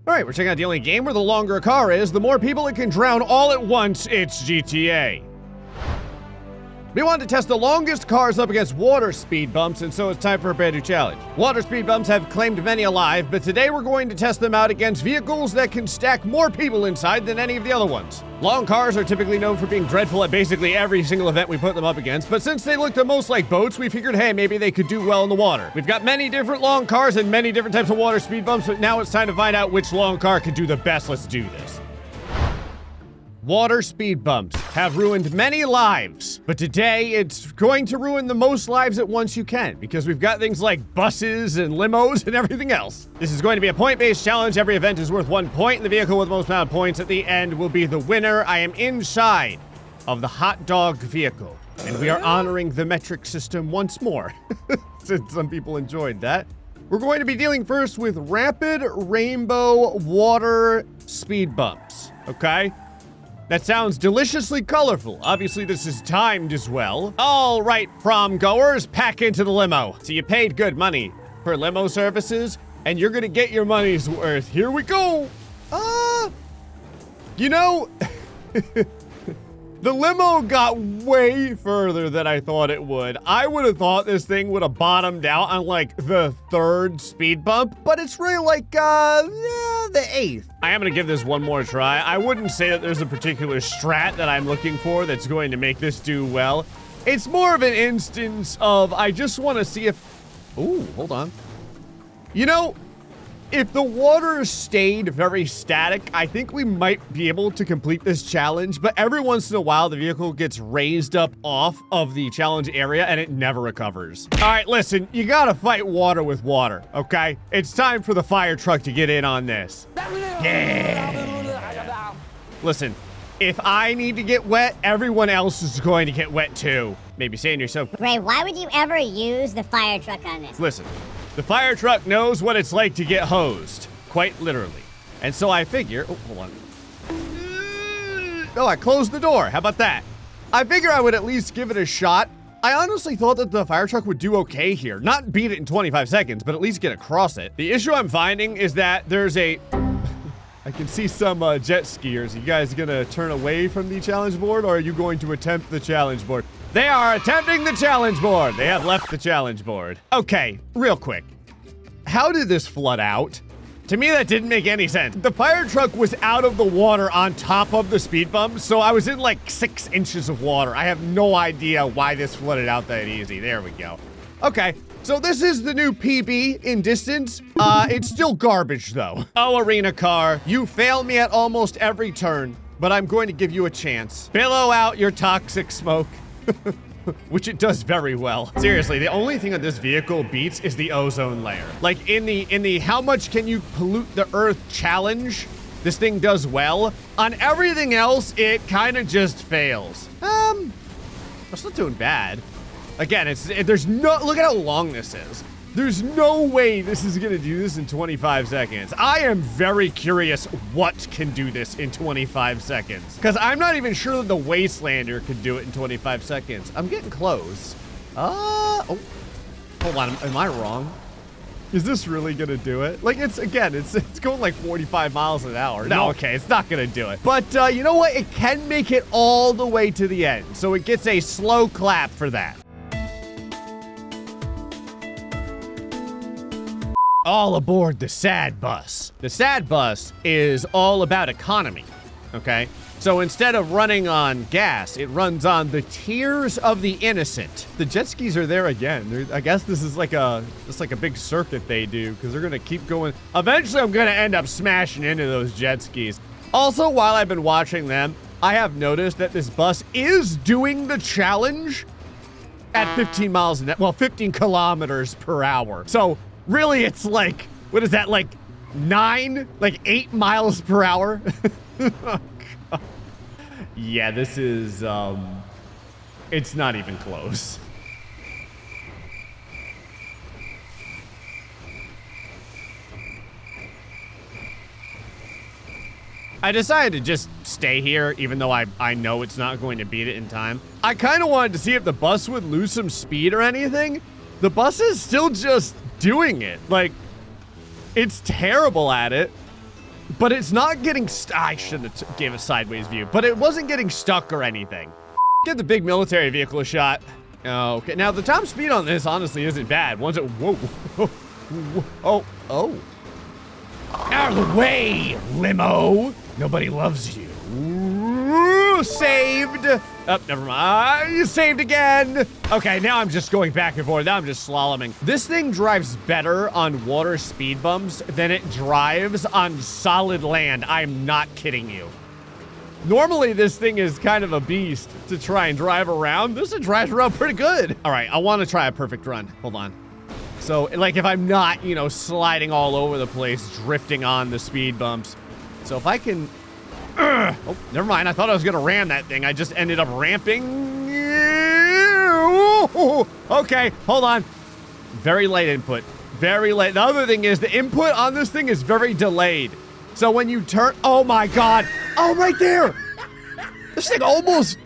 All right, we're checking out the only game where the longer a car is, the more people it can drown all at once. It's GTA. We wanted to test the longest cars up against water speed bumps, and so it's time for a brand new challenge. Water speed bumps have claimed many alive, but today we're going to test them out against vehicles that can stack more people inside than any of the other ones. Long cars are typically known for being dreadful at basically every single event we put them up against, but since they look the most like boats, we figured, hey, maybe they could do well in the water. We've got many different long cars and many different types of water speed bumps, but now it's time to find out which long car can do the best. Let's do this. Water speed bumps have ruined many lives, but today it's going to ruin the most lives at once you can, because we've got things like buses and limos and everything else. This is going to be a point-based challenge. Every event is worth 1 point, and the vehicle with the most amount of points at the end will be the winner. I am inside of the hot dog vehicle, and we are honoring the metric system once more, since some people enjoyed that. We're going to be dealing first with rapid rainbow water speed bumps, okay? That sounds deliciously colorful. Obviously, this is timed as well. All right, prom goers, pack into the limo. So you paid good money for limo services, and you're gonna get your money's worth. Here we go. You know, the limo got way further than I thought it would. I would have thought this thing would have bottomed out on like the 3rd speed bump, but it's really like the 8th. I am gonna give this one more try. I wouldn't say that there's a particular strat that I'm looking for that's going to make this do well. It's more of an instance of I just want to see if, ooh, hold on. You know, if the water stayed very static, I think we might be able to complete this challenge, but every once in a while, the vehicle gets raised up off of the challenge area and it never recovers. All right, listen, you gotta fight water with water, okay? It's time for the fire truck to get in on this. Yeah. Listen, if I need to get wet, everyone else is going to get wet too. Maybe saying yourself, Gray, why would you ever use the fire truck on this? Listen. The fire truck knows what it's like to get hosed, quite literally. And so I figure, oh, hold on. Oh, I closed the door. How about that? I figure I would at least give it a shot. I honestly thought that the fire truck would do okay here. Not beat it in 25 seconds, but at least get across it. The issue I'm finding is that there's a... I can see some jet skiers. You guys gonna turn away from the challenge board, or are you going to attempt the challenge board? They are attempting the challenge board. They have left the challenge board. Okay, real quick. How did this flood out? To me, that didn't make any sense. The fire truck was out of the water on top of the speed bump, so I was in like 6 inches of water. I have no idea why this flooded out that easy. There we go. Okay, so this is the new PB in distance. It's still garbage though. Oh, arena car, you fail me at almost every turn, but I'm going to give you a chance. Billow out your toxic smoke. Which it does very well. Seriously, the only thing that this vehicle beats is the ozone layer. Like in the how much can you pollute the earth challenge, this thing does well. On everything else, it kind of just fails. It's not doing bad. Again, there's no, look at how long this is. There's no way this is gonna do this in 25 seconds. I am very curious what can do this in 25 seconds. Because I'm not even sure that the Wastelander could do it in 25 seconds. I'm getting close. Oh, hold on, am I wrong? Is this really gonna do it? Like, it's going like 45 miles an hour. No, okay, it's not gonna do it. But you know what? It can make it all the way to the end. So it gets a slow clap for that. All aboard the sad bus. The sad bus is all about economy, okay? So instead of running on gas, it runs on the tears of the innocent. The jet skis are there again. I guess this is like a big circuit they do, because they're gonna keep going. Eventually, I'm gonna end up smashing into those jet skis. Also, while I've been watching them, I have noticed that this bus is doing the challenge at 15 miles an hour, well, 15 kilometers per hour. So really, it's like, what is that, like 8 miles per hour? Oh, God. Yeah, this is, it's not even close. I decided to just stay here, even though I know it's not going to beat it in time. I kind of wanted to see if the bus would lose some speed or anything. The bus is still just doing it. Like, it's terrible at it. but it's not getting I shouldn't have gave a sideways view, but it wasn't getting stuck or anything. Get the big military vehicle a shot. Okay, now the top speed on this honestly isn't bad. Once it, whoa, oh. Out of the way, limo. Nobody loves you. Saved. Oh, never mind. You saved again. Okay, now I'm just going back and forth. Now I'm just slaloming. This thing drives better on water speed bumps than it drives on solid land. I'm not kidding you. Normally, this thing is kind of a beast to try and drive around. This one drives around pretty good. All right, I want to try a perfect run. Hold on. So, like, if I'm not, you know, sliding all over the place, drifting on the speed bumps. So if I can... oh, never mind. I thought I was going to ram that thing. I just ended up ramping. Okay, hold on. Very light input. Very light. The other thing is the input on this thing is very delayed. So when you turn... Oh, my God. Oh, right there. This thing almost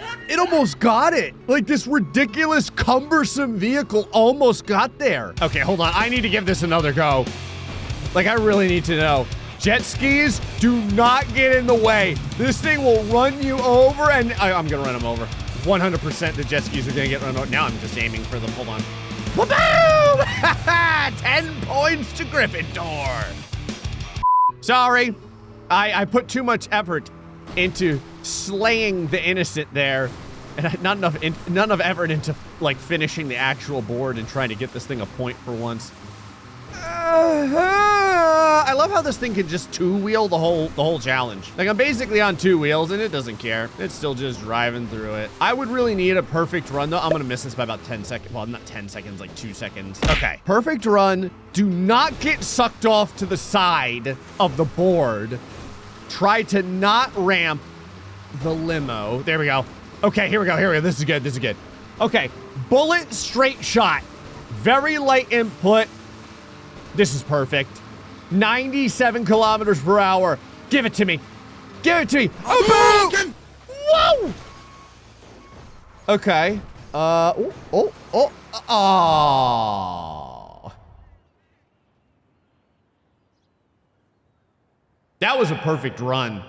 got it. Like, this ridiculous, cumbersome vehicle almost got there. Okay, hold on. I need to give this another go. Like, I really need to know. Jet skis, do not get in the way. This thing will run you over, and I'm gonna run them over. 100% the jet skis are gonna get run over. Now I'm just aiming for them. Hold on. Boom! 10 points to Gryffindor. Sorry, I put too much effort into slaying the innocent there, and not enough effort into like finishing the actual board and trying to get this thing a point for once. I love how this thing can just two-wheel the whole challenge. Like, I'm basically on 2 wheels and it doesn't care. It's still just driving through it. I would really need a perfect run though. I'm gonna miss this by about 10 seconds. Well, not 10 seconds, like 2 seconds. Okay, perfect run. Do not get sucked off to the side of the board. Try to not ramp the limo. There we go. Okay, here we go. This is good. Okay, bullet straight shot. Very light input. This is perfect. 97 kilometers per hour. Give it to me. Oh, boom! Whoa! Okay. Oh. That was a perfect run.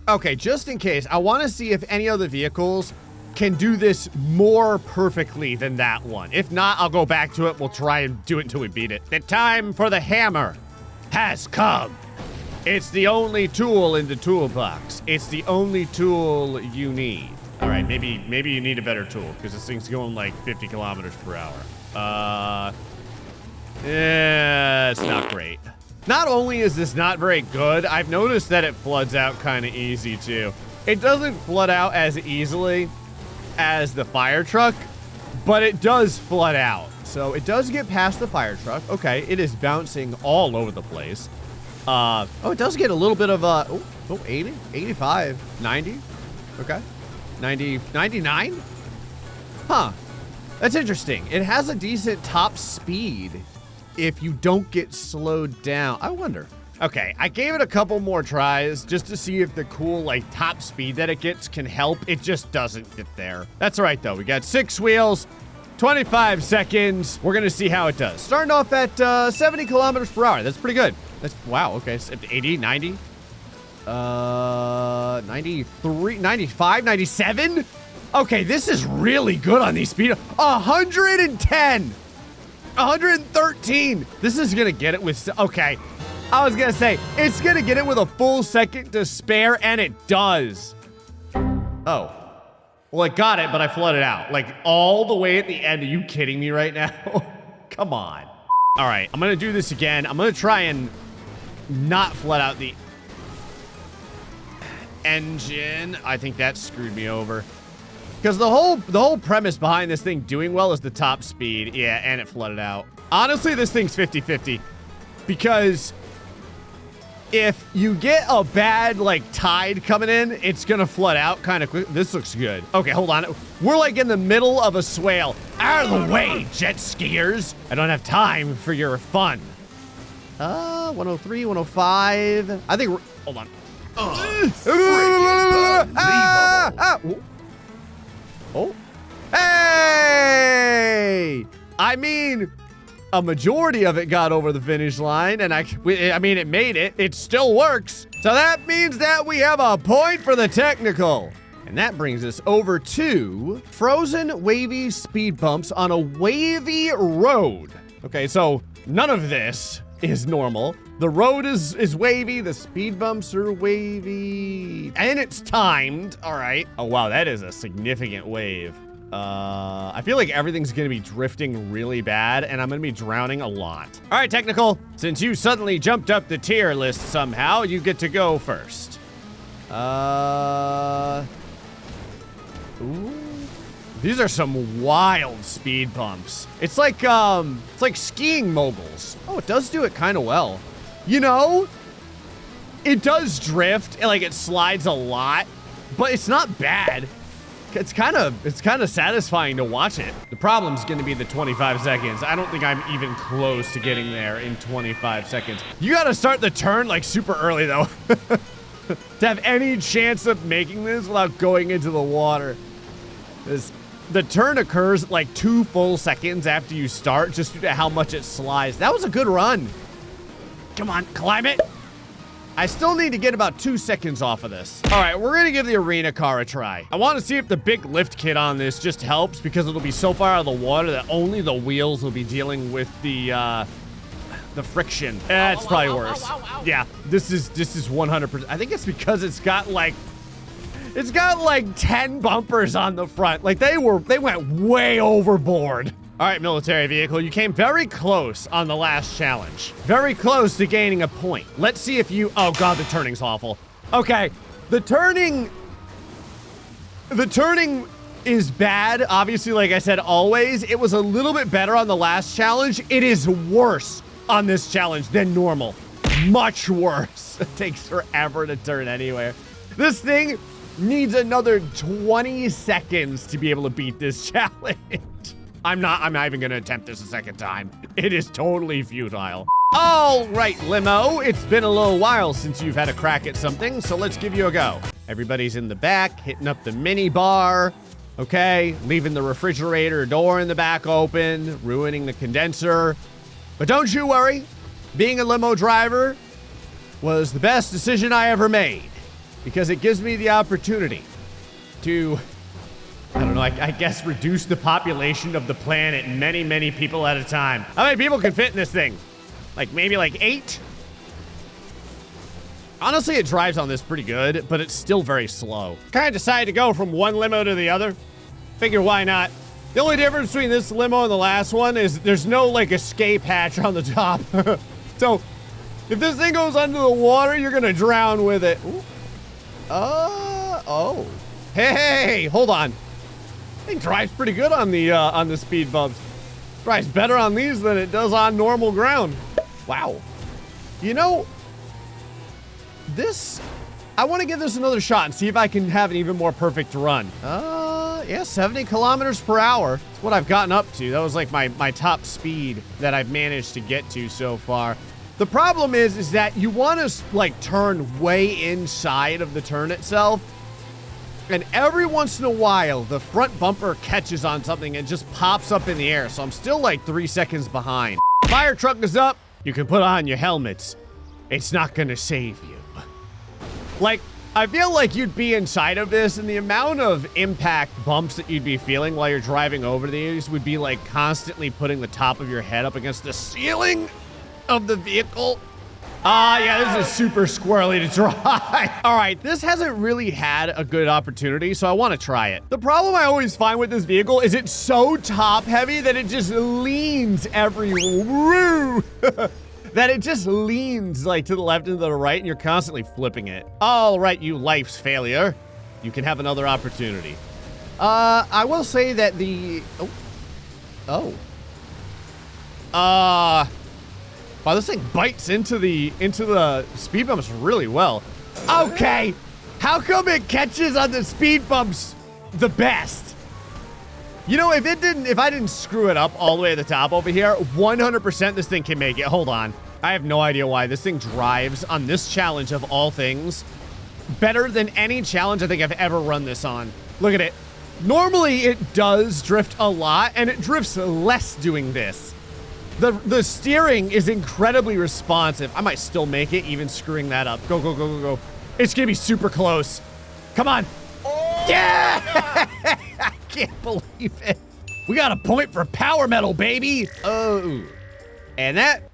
Okay, just in case, I want to see if any other vehicles can do this more perfectly than that one. If not, I'll go back to it. We'll try and do it until we beat it. The time for the hammer has come. It's the only tool in the toolbox. It's the only tool you need. All right, maybe you need a better tool because this thing's going like 50 kilometers per hour. Yeah, it's not great. Not only is this not very good, I've noticed that it floods out kind of easy too. It doesn't flood out as easily as the fire truck, but it does flood out. So it does get past the fire truck. Okay, it is bouncing all over the place. Oh, it does get a little bit of a, 80, 85, 90. Okay, 90, 99. Huh, that's interesting. It has a decent top speed if you don't get slowed down. I wonder. Okay, I gave it a couple more tries just to see if the cool, like, top speed that it gets can help. It just doesn't get there. That's all right, though. We got 6 wheels, 25 seconds. We're gonna see how it does. Starting off at 70 kilometers per hour. That's pretty good. That's, wow, okay. 80, 90, 93, 95, 97. Okay, this is really good on these speed. 110, 113. This is gonna get it with, okay. I was gonna say, it's gonna get it with a full second to spare, and it does. Oh. Well, it got it, but I flooded out. Like, all the way at the end. Are you kidding me right now? Come on. All right, I'm gonna do this again. I'm gonna try and not flood out the engine. I think that screwed me over. Because the whole premise behind this thing doing well is the top speed. Yeah, and it flooded out. Honestly, this thing's 50-50. Because if you get a bad, like, tide coming in, it's gonna flood out kind of quick. This looks good. Okay, hold on. We're, like, in the middle of a swale. Out of the way, jet skiers. I don't have time for your fun. 103, 105. I think we're... Hold on. Oh. Hey! I mean... a majority of it got over the finish line, and I mean, it made it. It still works. So that means that we have a point for the technical. And that brings us over to frozen wavy speed bumps on a wavy road. Okay, so none of this is normal. The road is wavy, the speed bumps are wavy, and it's timed. All right. Oh, wow, that is a significant wave. I feel like everything's gonna be drifting really bad, and I'm gonna be drowning a lot. All right, technical, since you suddenly jumped up the tier list somehow, you get to go first. Ooh. These are some wild speed bumps. It's like skiing moguls. Oh, it does do it kind of well. You know, it does drift, and like it slides a lot, but it's not bad. It's kind of satisfying to watch it. The problem's gonna be the 25 seconds. I don't think I'm even close to getting there in 25 seconds. You gotta start the turn like super early though. To have any chance of making this without going into the water. The turn occurs like 2 full seconds after you start, just due to how much it slides. That was a good run. Come on, climb it. I still need to get about 2 seconds off of this. All right, we're gonna give the arena car a try. I wanna see if the big lift kit on this just helps, because it'll be so far out of the water that only the wheels will be dealing with the friction. It's probably worse. Yeah, this is 100%. I think it's because it's got like 10 bumpers on the front. Like they went way overboard. All right, military vehicle, you came very close on the last challenge. Very close to gaining a point. Let's see if you, oh God, the turning's awful. Okay, the turning is bad. Obviously, like I said, always, it was a little bit better on the last challenge. It is worse on this challenge than normal. Much worse. It takes forever to turn anywhere. This thing needs another 20 seconds to be able to beat this challenge. I'm not even gonna attempt this a second time. It is totally futile. All right, limo, it's been a little while since you've had a crack at something, so let's give you a go. Everybody's in the back, hitting up the mini bar, okay? Leaving the refrigerator door in the back open, ruining the condenser. But don't you worry, being a limo driver was the best decision I ever made, because it gives me the opportunity to, I don't know, I guess reduce the population of the planet many, many people at a time. How many people can fit in this thing? Like maybe like 8? Honestly, it drives on this pretty good, but it's still very slow. Kind of decided to go from one limo to the other. Figure why not? The only difference between this limo and the last one is there's no like escape hatch on the top. So if this thing goes under the water, you're gonna drown with it. Oh. Hey, hold on. It drives pretty good on the speed bumps. Drives better on these than it does on normal ground. Wow. You know, this, I want to give this another shot and see if I can have an even more perfect run. Yeah, 70 kilometers per hour. That's what I've gotten up to. That was like my top speed that I've managed to get to so far. The problem is that you want to like turn way inside of the turn itself. And every once in a while, the front bumper catches on something and just pops up in the air. So I'm still like 3 seconds behind. Fire truck is up. You can put on your helmets. It's not gonna save you. Like, I feel like you'd be inside of this, and the amount of impact bumps that you'd be feeling while you're driving over these would be like constantly putting the top of your head up against the ceiling of the vehicle. Yeah, this is super squirrely to try. All right, this hasn't really had a good opportunity, so I want to try it. The problem I always find with this vehicle is it's so top heavy that it just leans everywhere. That it just leans like to the left and to the right, and you're constantly flipping it. All right, you life's failure. You can have another opportunity. I will say that the, wow, this thing bites into the speed bumps really well. Okay, how come it catches on the speed bumps the best? You know, if I didn't screw it up all the way to the top over here, 100% this thing can make it. Hold on. I have no idea why. This thing drives on this challenge of all things better than any challenge I think I've ever run this on. Look at it. Normally, it does drift a lot, and it drifts less doing this. The steering is incredibly responsive. I might still make it, even screwing that up. Go, go, go, go, go. It's gonna be super close. Come on. Oh, yeah! I can't believe it. We got a point for power metal, baby. Oh. And that,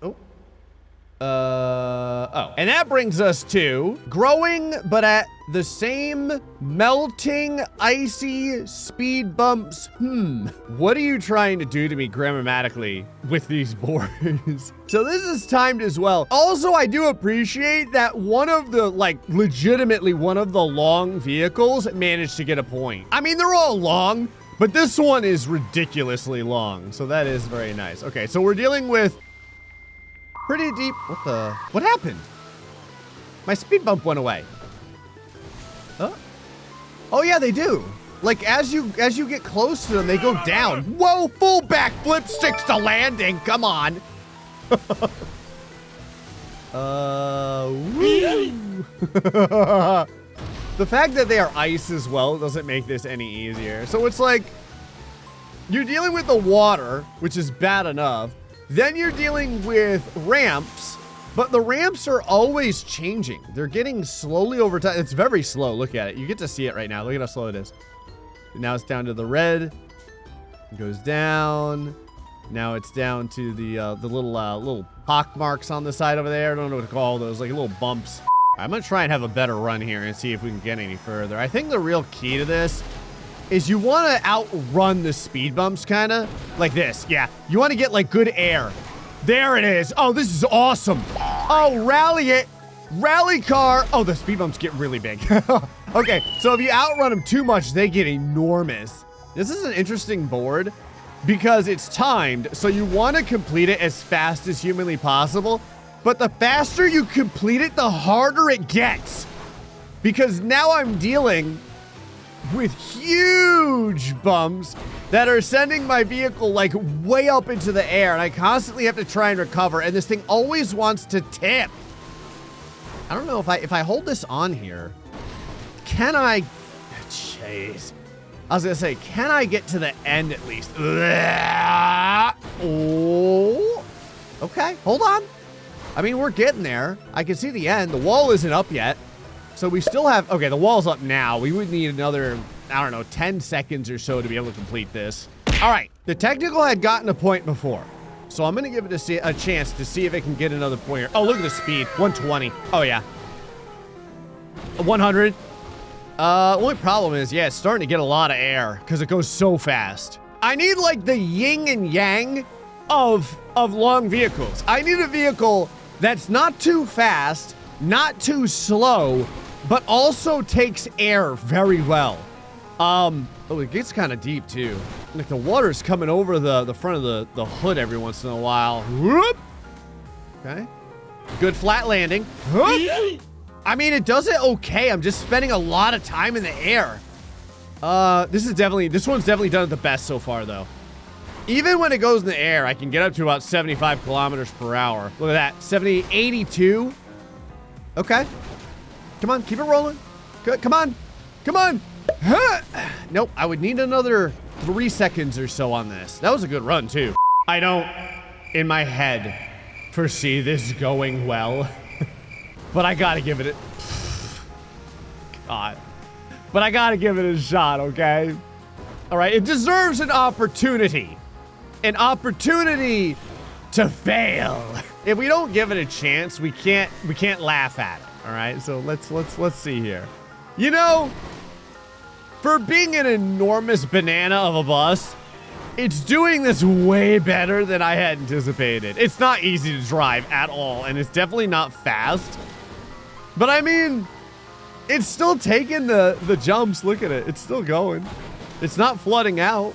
and that brings us to growing, but at the same melting, icy speed bumps. What are you trying to do to me grammatically with these boards? So this is timed as well. Also, I do appreciate that one of the, like, legitimately one of the long vehicles managed to get a point. I mean, they're all long, but this one is ridiculously long. So that is very nice. Okay, so we're dealing with pretty deep. What happened? My speed bump went away. Oh yeah, they do. Like as you get close to them, they go down. Whoa, full backflip, sticks to landing. Come on. Woo. The fact that they are ice as well doesn't make this any easier. So it's like you're dealing with the water, which is bad enough. Then you're dealing with ramps, but the ramps are always changing. They're getting slowly over time. It's very slow. Look at it. You get to see it right now. Look at how slow it is. Now it's down to the red. It goes down. Now it's down to the little pock marks on the side over there. I don't know what to call those, like little bumps. I'm gonna try and have a better run here and see if we can get any further. I think the real key to this is you want to outrun the speed bumps, kind of like this. Yeah, you want to get like good air. There it is. Oh, this is awesome. Oh, rally it. Rally car. Oh, the speed bumps get really big. Okay, so if you outrun them too much, they get enormous. This is an interesting board because it's timed, so you want to complete it as fast as humanly possible, but the faster you complete it, the harder it gets. Because now I'm dealing with huge bumps that are sending my vehicle like way up into the air, and I constantly have to try and recover, and this thing always wants to tip. I don't know if I hold this on here, can I, jeez. I was gonna say, can I get to the end at least? Oh, okay, hold on. I mean, we're getting there. I can see the end. The wall isn't up yet. So we still have, okay, the wall's up now. We would need another, I don't know, 10 seconds or so to be able to complete this. All right, the technical had gotten a point before. So I'm gonna give it a chance to see if it can get another point here. Oh, look at the speed, 120. Oh yeah. 100. Only problem is, yeah, it's starting to get a lot of air because it goes so fast. I need like the yin and yang of long vehicles. I need a vehicle that's not too fast, not too slow, but also takes air very well. Oh, it gets kind of deep too. Like the water's coming over the front of the hood every once in a while. Whoop. Okay. Good flat landing. Whoop. I mean, it does it okay. I'm just spending a lot of time in the air. This one's definitely done it the best so far though. Even when it goes in the air, I can get up to about 75 kilometers per hour. Look at that, 70, 82. Okay. Come on, keep it rolling. Good, come on, come on. Huh. Nope, I would need another 3 seconds or so on this. That was a good run too. I don't, in my head, foresee this going well, but I gotta give it a, God. But I gotta give it a shot, okay? All right, it deserves an opportunity. An opportunity to fail. If we don't give it a chance, we can't laugh at it. All right, so let's see here. You know, for being an enormous banana of a bus, it's doing this way better than I had anticipated. It's not easy to drive at all, and it's definitely not fast. But I mean, it's still taking the jumps. Look at it. It's still going. It's not flooding out.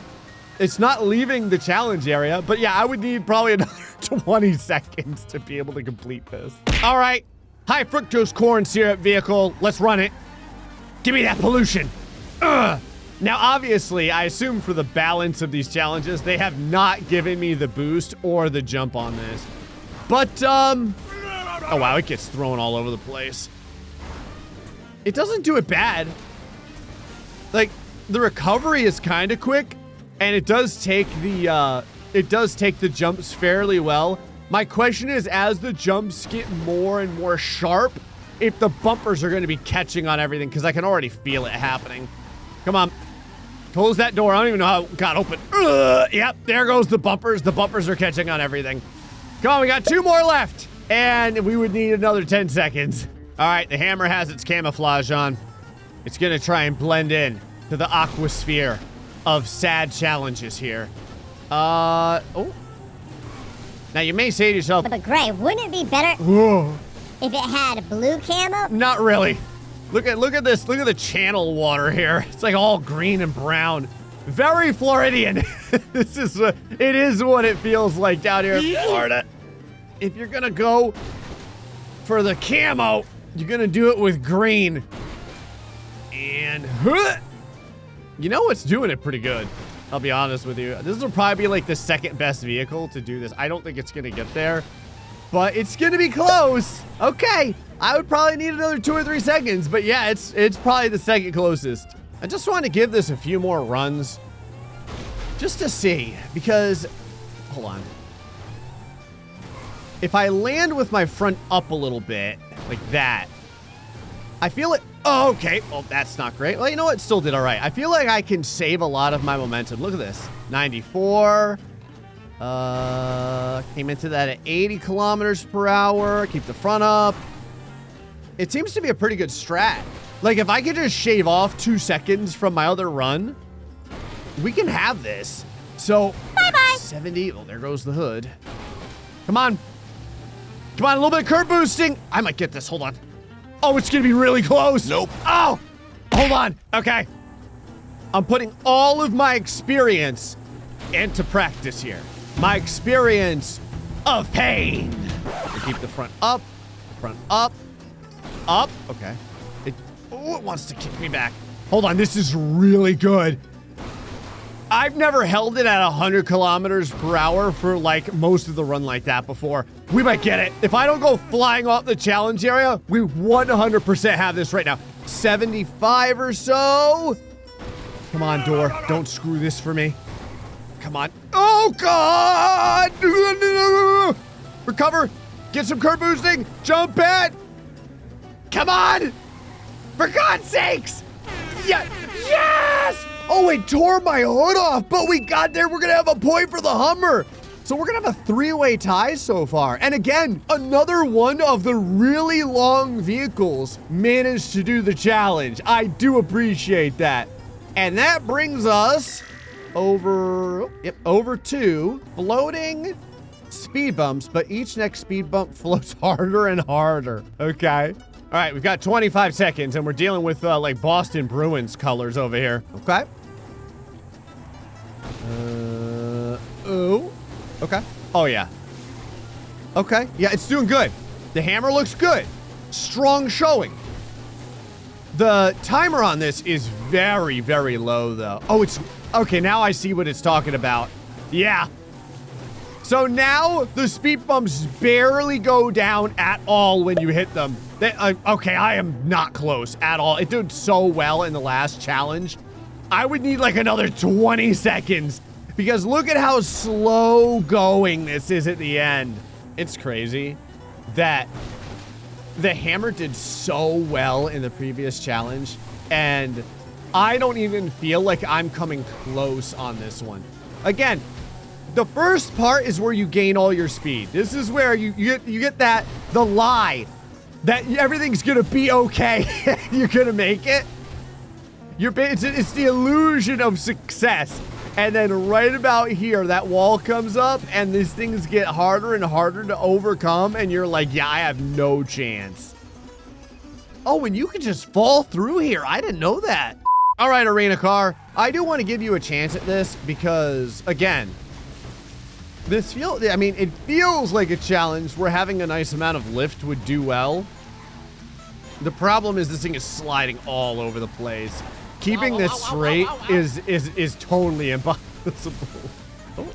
It's not leaving the challenge area. But yeah, I would need probably another 20 seconds to be able to complete this. All right. High fructose corn syrup vehicle. Let's run it. Give me that pollution. Ugh. Now, obviously, I assume for the balance of these challenges, they have not given me the boost or the jump on this. But, oh wow, it gets thrown all over the place. It doesn't do it bad. Like, the recovery is kind of quick, and it does take the it does take the jumps fairly well. My question is, as the jumps get more and more sharp, if the bumpers are going to be catching on everything, because I can already feel it happening. Come on. Close that door. I don't even know how it got open. Yep, there goes the bumpers. The bumpers are catching on everything. Come on, we got 2 more left. And we would need another 10 seconds. All right, the hammer has its camouflage on. It's going to try and blend in to the aquasphere of sad challenges here. Oh. Now, you may say to yourself... But Gray, wouldn't it be better if it had blue camo? Not really. Look at this. Look at the channel water here. It's like all green and brown. Very Floridian. It is what it feels like down here in Florida. If you're gonna go for the camo, you're gonna do it with green. And you know what's doing it pretty good. I'll be honest with you. This will probably be like the second best vehicle to do this. I don't think it's gonna get there, but it's gonna be close. Okay. I would probably need another 2 or 3 seconds, but yeah, it's probably the second closest. I just want to give this a few more runs just to see, because, hold on. If I land with my front up a little bit, like that, I feel it. Oh, okay. Well, that's not great. Well, you know what? Still did all right. I feel like I can save a lot of my momentum. Look at this. 94. Came into that at 80 kilometers per hour. Keep the front up. It seems to be a pretty good strat. Like, if I could just shave off 2 seconds from my other run, we can have this. So, bye-bye. 70. Oh, there goes the hood. Come on. Come on, a little bit of curb boosting. I might get this. Hold on. Oh, it's going to be really close. Nope. Oh, hold on. Okay. I'm putting all of my experience into practice here. My experience of pain. I keep the front up. Up. Okay. It wants to kick me back. Hold on. This is really good. I've never held it at 100 kilometers per hour for like most of the run like that before. We might get it. If I don't go flying off the challenge area, we 100% have this right now. 75 or so. Come on, door. Don't screw this for me. Come on. Oh, God. Recover. Get some curb boosting. Jump it. Come on! For God's sakes! Yeah. Yes! Oh, it tore my hood off, but we got there. We're gonna have a point for the Hummer. So we're gonna have a 3-way tie so far. And again, another one of the really long vehicles managed to do the challenge. I do appreciate that. And that brings us over to floating speed bumps, but each next speed bump floats harder and harder. Okay. All right, we've got 25 seconds, and we're dealing with, like, Boston Bruins colors over here. Okay. Oh. Okay. Oh, yeah. Okay. Yeah, it's doing good. The hammer looks good. Strong showing. The timer on this is very, very low, though. Oh, it's... Okay, now I see what it's talking about. Yeah. So now the speed bumps barely go down at all when you hit them. Okay, I am not close at all. It did so well in the last challenge. I would need like another 20 seconds because look at how slow going this is at the end. It's crazy that the hammer did so well in the previous challenge, and I don't even feel like I'm coming close on this one. Again, the first part is where you gain all your speed. This is where you get the lie that everything's gonna be okay. You're gonna make it. It's the illusion of success. And then right about here, that wall comes up and these things get harder and harder to overcome. And you're like, yeah, I have no chance. Oh, and you can just fall through here. I didn't know that. All right, Arena Car. I do want to give you a chance at this because, again, it feels like a challenge where having a nice amount of lift would do well. The problem is this thing is sliding all over the place. Keeping this straight is totally impossible. Oh,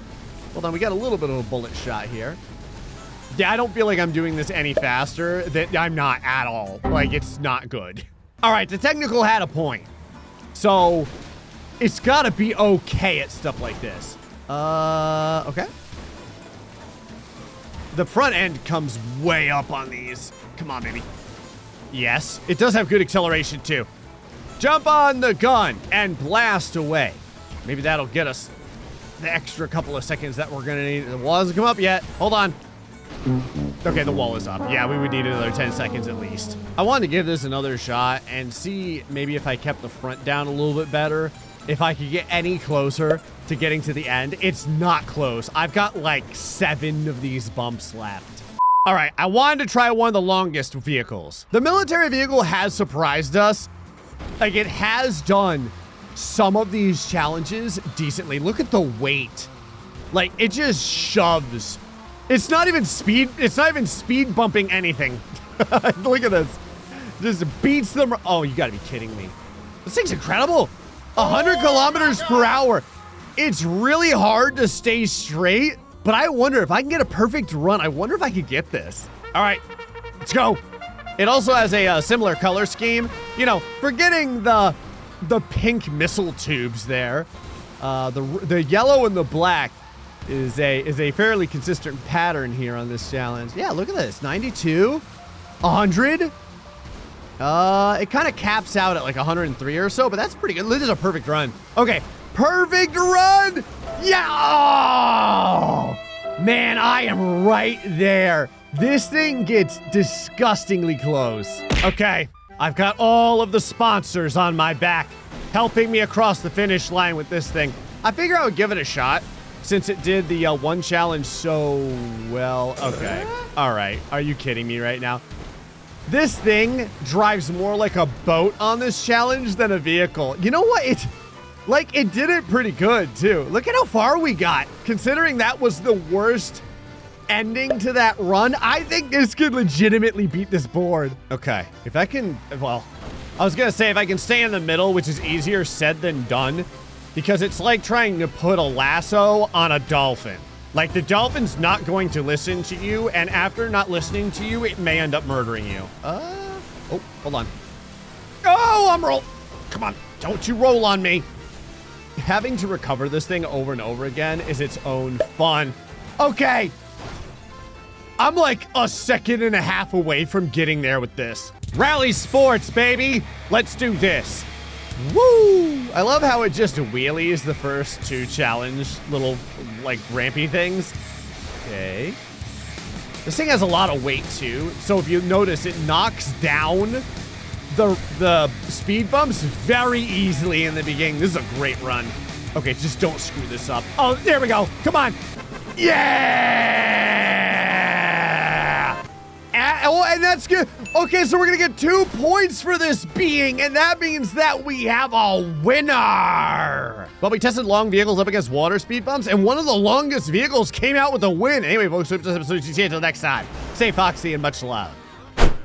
hold on, we got a little bit of a bullet shot here. Yeah, I don't feel like I'm doing this any faster. I'm not at all. Like, it's not good. All right, the technical had a point. So, it's gotta be okay at stuff like this. Okay. The front end comes way up on these. Come on, baby. Yes, it does have good acceleration too. Jump on the gun and blast away. Maybe that'll get us the extra couple of seconds that we're gonna need. The wall hasn't come up yet. Hold on. Okay, the wall is up. Yeah, we would need another 10 seconds at least. I wanted to give this another shot and see maybe if I kept the front down a little bit better, if I could get any closer to getting to the end. It's not close. I've got like 7 of these bumps left. All right, I wanted to try one of the longest vehicles. The military vehicle has surprised us. Like, it has done some of these challenges decently. Look at the weight. Like, it just shoves. It's not even speed bumping anything. Look at this. Just beats them. Oh, you gotta be kidding me. This thing's incredible. 100 kilometers per hour. It's really hard to stay straight, but I wonder if I can get a perfect run. I wonder if I could get this. All right, let's go. It also has a similar color scheme. You know, forgetting the pink missile tubes there. The yellow and the black is a fairly consistent pattern here on this challenge. Yeah, look at this. 92, 100. It kind of caps out at like 103 or so, but that's pretty good. This is a perfect run. Okay, perfect run. Yeah. Oh, man, I am right there. This thing gets disgustingly close. Okay, I've got all of the sponsors on my back, helping me across the finish line with this thing. I figure I would give it a shot since it did the one challenge so well. Okay, all right. Are you kidding me right now? This thing drives more like a boat on this challenge than a vehicle. You know what? It did it pretty good too. Look at how far we got. Considering that was the worst ending to that run, I think this could legitimately beat this board. Okay, if I can, well, I was gonna say if I can stay in the middle, which is easier said than done, because it's like trying to put a lasso on a dolphin. Like, the dolphin's not going to listen to you, and after not listening to you, it may end up murdering you. Oh, hold on. Oh, I'm roll. Come on, don't you roll on me. Having to recover this thing over and over again is its own fun. Okay. I'm like a second and a half away from getting there with this. Rally sports, baby. Let's do this. Woo! I love how it just wheelies the first 2 challenge little, like, rampy things. Okay. This thing has a lot of weight, too. So if you notice, it knocks down the speed bumps very easily in the beginning. This is a great run. Okay, just don't screw this up. Oh, there we go. Come on. Yeah! Oh, and that's good. Okay, so we're gonna get 2 points for this being, and that means that we have a winner. Well, we tested long vehicles up against water speed bumps, and one of the longest vehicles came out with a win. Anyway, folks, hope this episode. See you until next time. Stay foxy and much love.